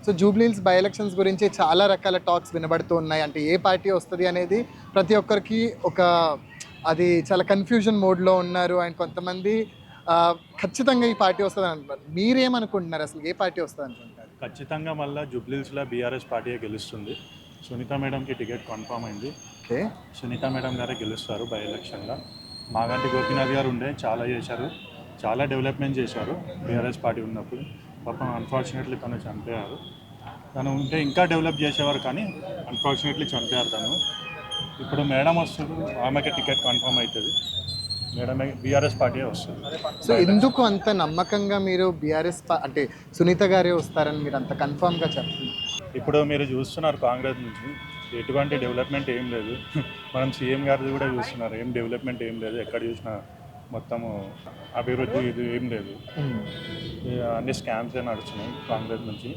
So Jubilee Hills by elections గురించి చాలా రకాల టాక్స్ వినబడుతూ ఉన్నాయి. అంటే ఏ పార్టీ వస్తుంది అనేది ప్రతి ఒక్కరికి ఒక అది చాలా కన్ఫ్యూజన్ మోడ్లో ఉన్నారు. అండ్ కొంతమంది ఖచ్చితంగా ఈ పార్టీ వస్తుంది అంటున్నారు. మీరేమనుకుంటున్నారు, అసలు ఏ పార్టీ వస్తుంది అనుకుంటున్నారు? ఖచ్చితంగా మళ్ళీ జూబ్లీహిల్స్లో బీఆర్ఎస్ పార్టీయే గెలుస్తుంది. సునీత మేడంకి టికెట్ కన్ఫామ్ అయింది. ఓకే. సునీత మేడం గారే గెలుస్తారు బై ఎలక్షన్లో. మాగంటి గోపీనాథ్ గారు ఉండే చాలా చేశారు, చాలా డెవలప్మెంట్ చేశారు బీఆర్ఎస్ పార్టీ ఉన్నప్పుడు. పాపం అన్ఫార్చునేట్లీ తను చనిపోయారు. తను ఉంటే ఇంకా డెవలప్ చేసేవారు, కానీ అన్ఫార్చునేట్లీ చనిపోయారు తను. ఇప్పుడు మేడం వస్తుంది, ఆమెకి టికెట్ కన్ఫామ్ అవుతుంది. మేడమే బీఆర్ఎస్ పార్టీయే వస్తుంది. సో ఎందుకు అంత నమ్మకంగా మీరు బీఆర్ఎస్ అంటే సునీత గారే వస్తారని మీరు అంత కన్ఫామ్గా చెప్తున్నారు? ఇప్పుడు మీరు చూస్తున్నారు కాంగ్రెస్ నుంచి ఎటువంటి డెవలప్మెంట్ ఏం లేదు. మనం సీఎం గారిది కూడా చూస్తున్నారు, ఏం డెవలప్మెంట్ ఏం లేదు. ఎక్కడ చూసినా మొత్తము అభివృద్ధి ఇది ఏం లేదు. అన్ని స్కామ్సే నడుస్తున్నాయి కాంగ్రెస్ నుంచి.